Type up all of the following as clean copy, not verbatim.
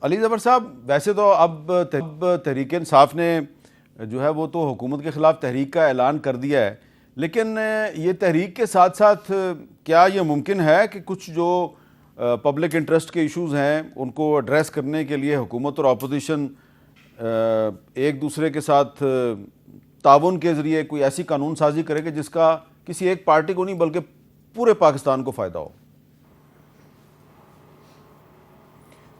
अली ज़फ़र साहब, वैसे तो अब तहरीक इंसाफ ने जो है वो तो हुकूमत के ख़िलाफ़ तहरीक का ऐलान कर दिया है, लेकिन ये तहरीक के साथ साथ क्या ये मुमकिन है कि कुछ जो पब्लिक इंटरेस्ट के इश्यूज़ हैं उनको एड्रेस करने के लिए हुकूमत और अपोजिशन एक दूसरे के साथ ताउन के ज़रिए कोई ऐसी कानून साजी करे कि जिसका किसी एक पार्टी को नहीं बल्कि पूरे पाकिस्तान को फ़ायदा हो?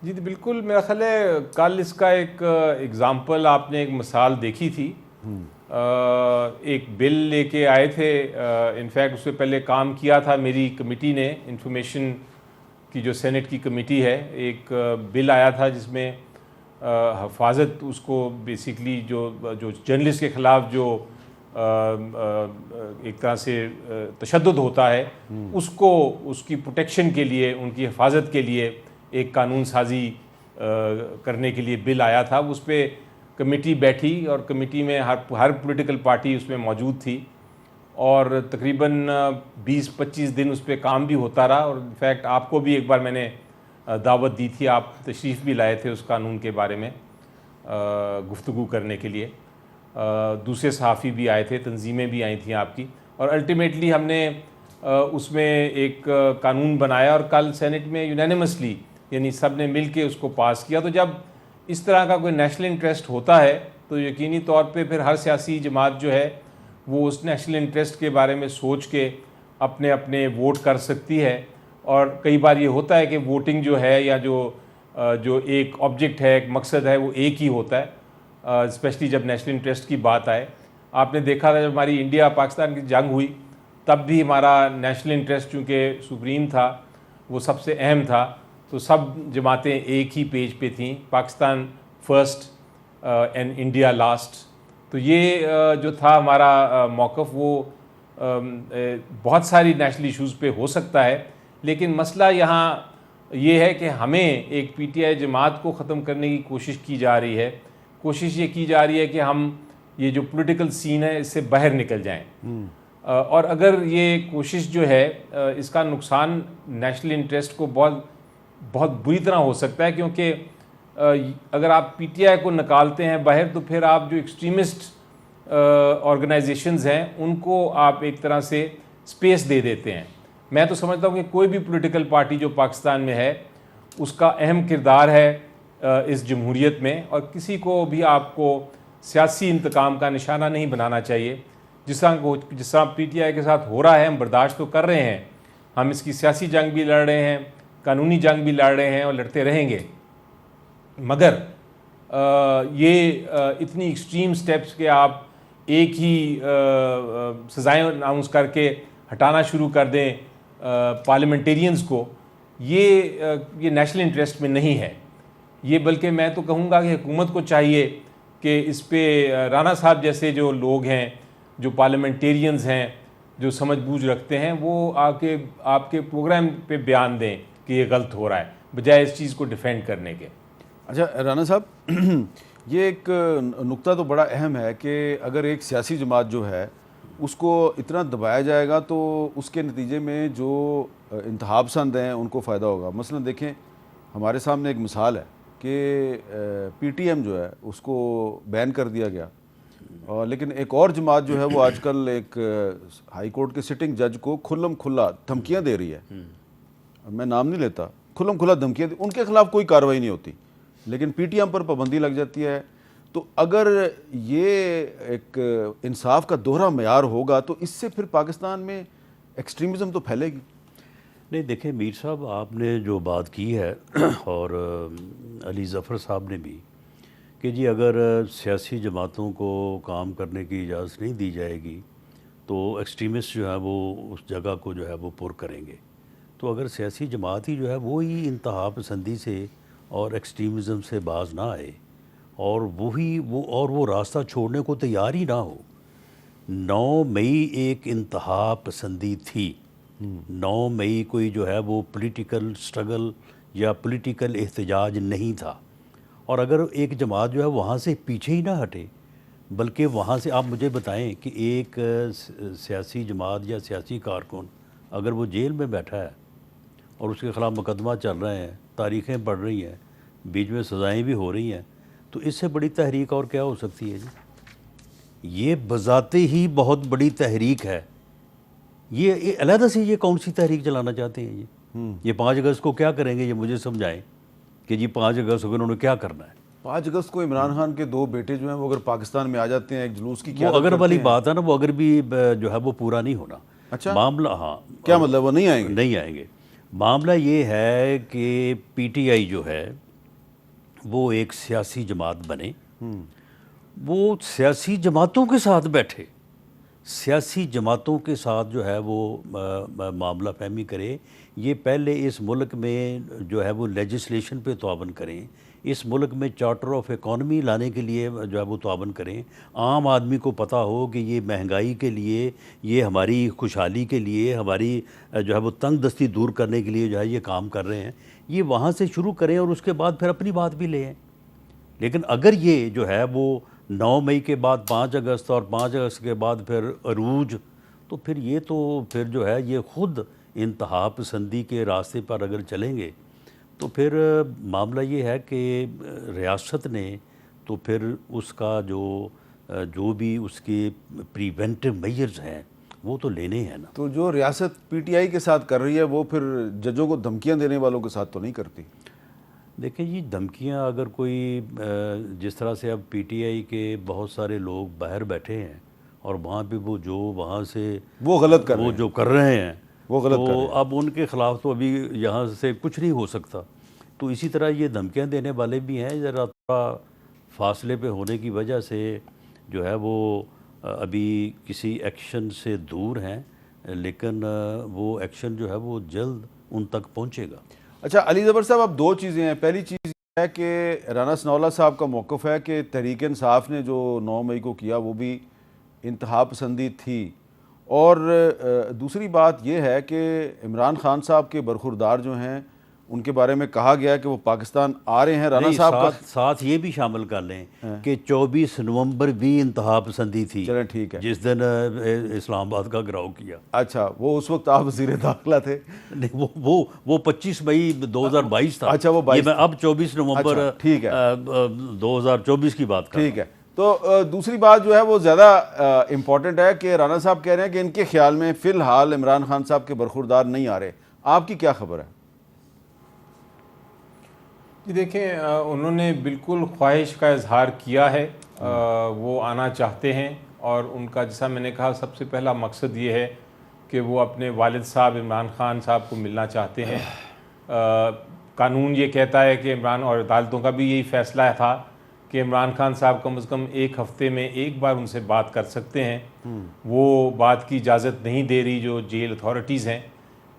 जी बिल्कुल, मेरा ख्याल है कल इसका एक एग्ज़ाम्पल आपने एक मिसाल देखी थी। एक बिल लेके आए थे, इनफैक्ट उससे पहले काम किया था मेरी कमेटी ने, इंफॉर्मेशन की जो सेनेट की कमेटी है, एक बिल आया था जिसमें हफाजत, उसको बेसिकली जो जर्नलिस्ट के ख़िलाफ़ जो एक तरह से तशद्दुद होता है उसको, उसकी प्रोटेक्शन के लिए, उनकी हिफाजत के लिए एक कानून साजी करने के लिए बिल आया था। उस पर कमेटी बैठी और कमेटी में हर पॉलिटिकल पार्टी उसमें मौजूद थी और तकरीबन 20-25 दिन उस पर काम भी होता रहा। और इनफैक्ट आपको भी एक बार मैंने दावत दी थी, आप तशरीफ़ भी लाए थे उस कानून के बारे में गुफ्तगू करने के लिए। दूसरे सहाफ़ी भी आए थे, तंजीमें भी आई थी आपकी, और अल्टीमेटली हमने उसमें एक कानून बनाया और कल सेनेट में यूनानिमसली, यानी सब ने मिल के उसको पास किया। तो जब इस तरह का कोई नेशनल इंटरेस्ट होता है तो यकीनी तौर पे फिर हर सियासी जमात जो है वो उस नेशनल इंटरेस्ट के बारे में सोच के अपने अपने वोट कर सकती है। और कई बार ये होता है कि वोटिंग जो है या जो एक ऑब्जेक्ट है, एक मकसद है, वो एक ही होता है, स्पेशली जब नेशनल इंटरेस्ट की बात आए। आपने देखा था जब हमारी इंडिया पाकिस्तान की जंग हुई तब भी हमारा नेशनल इंटरेस्ट चूँकि सुप्रीम था, वो सबसे अहम था, तो सब जमातें एक ही पेज पे थीं, Pakistan first and India last. तो ये जो था हमारा मौक़िफ़, वो बहुत सारी नेशनल इश्यूज़ पे हो सकता है, लेकिन मसला यहाँ ये है कि हमें एक पीटीआई जमात को ख़त्म करने की कोशिश की जा रही है। कोशिश ये की जा रही है कि हम ये जो पॉलिटिकल सीन है इससे बाहर निकल जाएं। और अगर ये कोशिश जो है, इसका नुकसान नेशनल इंटरेस्ट को बहुत बहुत बुरी तरह हो सकता है, क्योंकि अगर आप पीटीआई को निकालते हैं बाहर तो फिर आप जो एक्सट्रीमिस्ट ऑर्गेनाइजेशंस हैं उनको आप एक तरह से स्पेस दे देते हैं। मैं तो समझता हूँ कि कोई भी पॉलिटिकल पार्टी जो पाकिस्तान में है उसका अहम किरदार है इस जमहूरियत में, और किसी को भी आपको सियासी इंतकाम का निशाना नहीं बनाना चाहिए। जिस तरह पीटीआई के साथ हो रहा है हम बर्दाश्त तो कर रहे हैं, हम इसकी सियासी जंग भी लड़ रहे हैं, कानूनी जंग भी लड़ रहे हैं और लड़ते रहेंगे, मगर ये इतनी एक्सट्रीम स्टेप्स के आप एक ही सज़ाएँ अनाउंस करके हटाना शुरू कर दें पार्लियामेंटेरियंस को, ये नेशनल इंटरेस्ट में नहीं है। ये बल्कि मैं तो कहूँगा कि हुकूमत को चाहिए कि इस पे राना साहब जैसे जो लोग हैं, जो पार्लियामेंटेरियंस हैं, जो समझ बूझ रखते हैं, वो आके आपके प्रोग्राम पे बयान दें कि ये गलत हो रहा है, बजाय इस चीज़ को डिफेंड करने के। अच्छा राना साहब, ये एक नुक्ता तो बड़ा अहम है कि अगर एक सियासी जमात जो है उसको इतना दबाया जाएगा तो उसके नतीजे में जो इंतहा पसंद हैं उनको फ़ायदा होगा। मसलन देखें, हमारे सामने एक मिसाल है कि पीटीएम जो है उसको बैन कर दिया गया, और लेकिन एक और जमात जो है वो आजकल एक हाई कोर्ट के सिटिंग जज को खुल्लम खुल्ला धमकियाँ दे रही है। मैं नाम नहीं लेता, खुल्लम खुल्ला धमकियाँ, उनके खिलाफ कोई कार्रवाई नहीं होती, लेकिन पीटीएम पर पाबंदी लग जाती है। तो अगर ये एक इंसाफ का दोहरा मयार होगा तो इससे फिर पाकिस्तान में एक्सट्रीमिज़म तो फैलेगी। नहीं, देखें मीर साहब, आपने जो बात की है और अली ज़फ़र साहब ने भी, कि जी अगर सियासी जमातों को काम करने की इजाज़त नहीं दी जाएगी तो एक्सट्रीमिस्ट जो है वो उस जगह को जो है वो पुर करेंगे। तो अगर सियासी जमात ही जो है वो ही इंतहा पसंदी से और एक्सट्रीमिज़म से बाज ना आए और वो रास्ता छोड़ने को तैयार ही ना हो। 9 मई एक इंतहा पसंदी थी। 9 मई कोई जो है वो पॉलिटिकल स्ट्रगल या पॉलिटिकल एहतजाज नहीं था। और अगर एक जमात जो है वहाँ से पीछे ही ना हटे, बल्कि वहाँ से, आप मुझे बताएं कि एक सियासी जमात या सियासी कारकुन अगर वो जेल में बैठा है और उसके ख़िलाफ़ मुकदमा चल रहे हैं, तारीख़ें पढ़ रही हैं, बीच में सज़ाएं भी हो रही हैं, तो इससे बड़ी तहरीक और क्या हो सकती है जी। ये बज़ाते ही बहुत बड़ी तहरीक है। ये अलहदा से ये कौन सी तहरीक चलाना चाहते हैं ये 5 अगस्त को क्या करेंगे, ये मुझे समझाएं कि जी 5 अगस्त को उन्होंने क्या करना है। 5 अगस्त को इमरान खान के 2 बेटे जो हैं वो अगर पाकिस्तान में आ जाते हैं, एक जुलूस की वो क्या अगर वाली बात है ना, वो अगर भी जो है वो पूरा नहीं होना। अच्छा, मामला, हाँ, क्या मतलब वो नहीं आएंगे? नहीं आएंगे। मामला ये है कि पीटीआई जो है वो एक सियासी जमात बने, वो सियासी जमातों के साथ बैठे, सियासी जमातों के साथ जो है वो मामला फहमी करे। ये पहले इस मुल्क में जो है वो लेजिस्लेशन पे तावन करें, इस मुल्क में चार्टर ऑफ इकॉनमी लाने के लिए जो है वो तावन करें। आम आदमी को पता हो कि ये महंगाई के लिए, ये हमारी खुशहाली के लिए, हमारी जो है वो तंग दस्ती दूर करने के लिए जो है ये काम कर रहे हैं। ये वहाँ से शुरू करें और उसके बाद फिर अपनी बात भी लें। लेकिन अगर ये जो है वो 9 मई के बाद 5 अगस्त और 5 अगस्त के बाद फिर अरूज, तो फिर ये तो फिर जो है ये ख़ुद इंतहा पसंदी के रास्ते पर अगर चलेंगे तो फिर मामला ये है कि रियासत ने तो फिर उसका जो भी उसके प्रिवेंटिव मेजर्स हैं वो तो लेने हैं ना। तो जो रियासत पीटीआई के साथ कर रही है वो फिर जजों को धमकियां देने वालों के साथ तो नहीं करती? देखिए जी, धमकियां अगर कोई जिस तरह से अब पीटीआई के बहुत सारे लोग बाहर बैठे हैं और वहाँ पे वो जो वहाँ से वो गलत कर रहे वो हैं, जो कर रहे हैं वो गलत तो कर रहे हैं। अब उनके ख़िलाफ़ तो अभी यहाँ से कुछ नहीं हो सकता। तो इसी तरह ये धमकियाँ देने वाले भी हैं, ज़रा थोड़ा फासले पे होने की वजह से जो है वो अभी किसी एक्शन से दूर हैं, लेकिन वो एक्शन जो है वो जल्द उन तक पहुँचेगा। अच्छा अली ज़फ़र साहब, अब 2 चीज़ें हैं। पहली चीज़ है कि राना सनाउल्लाह साहब का मौक़िफ़ है कि तहरीक इंसाफ ने जो 9 मई को किया वो भी इंतहा पसंदी थी, और दूसरी बात यह है कि इमरान खान साहब के बरखुरदार जो हैं उनके बारे में कहा गया कि वो पाकिस्तान आ रहे हैं। राना साहब का साथ ये भी शामिल कर लें कि 24 नवंबर भी इंतहा पसंदी थी। चलें ठीक है, जिस दिन इस्लामाबाद का घिराव किया। अच्छा, वो उस वक्त आप वज़ीर दाखिला थे? नहीं, वो 25 मई 2022 था। अच्छा, वो 22 मैं अब 24 नवंबर अच्छा, ठीक है, 2024 की बात कर रहा हूं। ठीक है। तो दूसरी बात जो है वो ज़्यादा इम्पॉर्टेंट है कि राना साहब कह रहे हैं कि इनके ख्याल में फ़िलहाल इमरान खान साहब के बरखुरदार नहीं आ रहे। आपकी क्या खबर है? जी देखें, उन्होंने बिल्कुल ख्वाहिश का इजहार किया है, वो आना चाहते हैं, और उनका जैसा मैंने कहा सबसे पहला मकसद ये है कि वो अपने वालिद साहब इमरान खान साहब को मिलना चाहते हैं। कानून ये कहता है कि इमरान, और अदालतों का भी यही फ़ैसला था कि इमरान खान साहब कम से कम 1 हफ़्ते में एक बार उनसे बात कर सकते हैं। वो बात की इजाज़त नहीं दे रही जो जेल अथॉरिटीज़ हैं,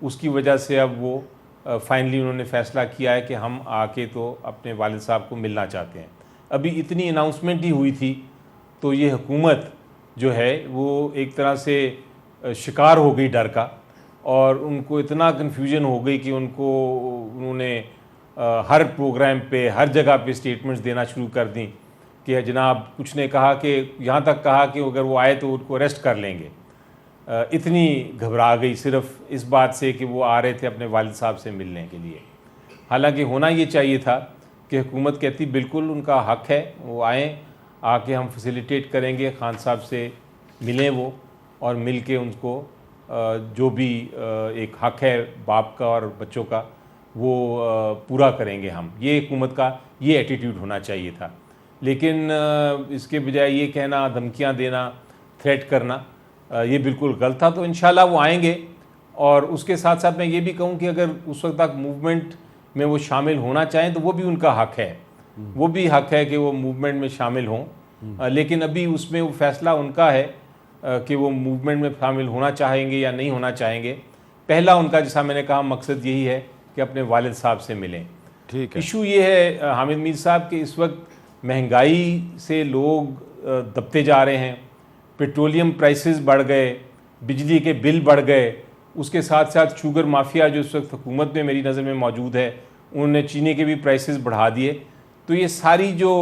उसकी वजह से अब वो फाइनली उन्होंने फ़ैसला किया है कि हम आके तो अपने वालिद साहब को मिलना चाहते हैं। अभी इतनी अनाउंसमेंट ही हुई थी तो ये हुकूमत जो है वो एक तरह से शिकार हो गई डर का, और उनको इतना कन्फ्यूजन हो गई कि उन्होंने हर प्रोग्राम पे, हर जगह पे स्टेटमेंट्स देना शुरू कर दी कि जनाब, कुछ ने कहा कि यहाँ तक कहा कि अगर वो आए तो उनको अरेस्ट कर लेंगे। इतनी घबरा गई सिर्फ इस बात से कि वो आ रहे थे अपने वालिद साहब से मिलने के लिए। हालांकि होना ये चाहिए था कि हुकूमत कहती बिल्कुल उनका हक है, वो आएँ, आके हम फैसिलिटेट करेंगे, खान साहब से मिलें वो, और मिल के उनको जो भी एक हक है बाप का और बच्चों का वो पूरा करेंगे हम। ये हुकूमत का ये एटीट्यूड होना चाहिए था। लेकिन इसके बजाय ये कहना, धमकियाँ देना, थ्रेट करना, ये बिल्कुल गलत था। तो इंशाल्लाह वो आएंगे, और उसके साथ साथ मैं ये भी कहूँ कि अगर उस वक्त तक मूवमेंट में वो शामिल होना चाहें तो वो भी उनका हक है, वो भी हक है कि वो मूवमेंट में शामिल हों। लेकिन अभी उसमें वो फ़ैसला उनका है कि वो मूवमेंट में शामिल होना चाहेंगे या नहीं होना चाहेंगे। पहला उनका, जैसा मैंने कहा, मकसद यही है कि अपने वालिद साहब से मिलें। ठीक है। इशू ये है हामिद मीर साहब कि इस वक्त महंगाई से लोग दबते जा रहे हैं, पेट्रोलियम प्राइसेस बढ़ गए, बिजली के बिल बढ़ गए, उसके साथ साथ शुगर माफिया जो इस वक्त हुकूमत में मेरी नज़र में मौजूद है, उन्होंने चीनी के भी प्राइसेस बढ़ा दिए। तो ये सारी जो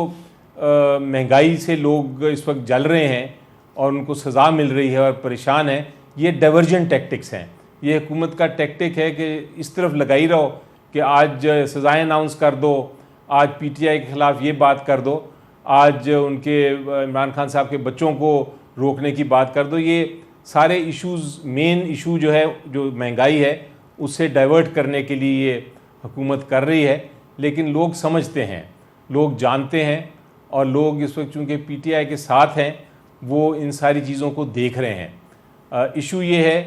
महंगाई से लोग इस वक्त जल रहे हैं और उनको सज़ा मिल रही है और परेशान हैं, ये डाइवर्जन टैक्टिक्स हैं। ये हुकूमत का टैक्टिक है कि इस तरफ लगाई रहो कि आज सज़ाएँ अनाउंस कर दो, आज पीटीआई के ख़िलाफ़ ये बात कर दो, आज उनके इमरान खान साहब के बच्चों को रोकने की बात कर दो। ये सारे इश्यूज़, मेन इशू जो है, जो महंगाई है, उससे डाइवर्ट करने के लिए ये हुकूमत कर रही है। लेकिन लोग समझते हैं, लोग जानते हैं, और लोग इस वक्त चूँकि पीटीआई के साथ हैं, वो इन सारी चीज़ों को देख रहे हैं। इशू ये है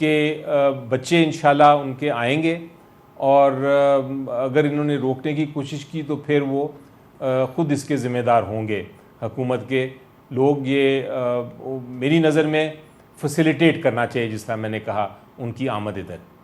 कि बच्चे इंशाल्लाह उनके आएंगे, और अगर इन्होंने रोकने की कोशिश की तो फिर वो ख़ुद इसके ज़िम्मेदार होंगे। हुकूमत के लोग ये मेरी नज़र में फैसिलिटेट करना चाहिए, जिस तरह मैंने कहा, उनकी आमद इधर।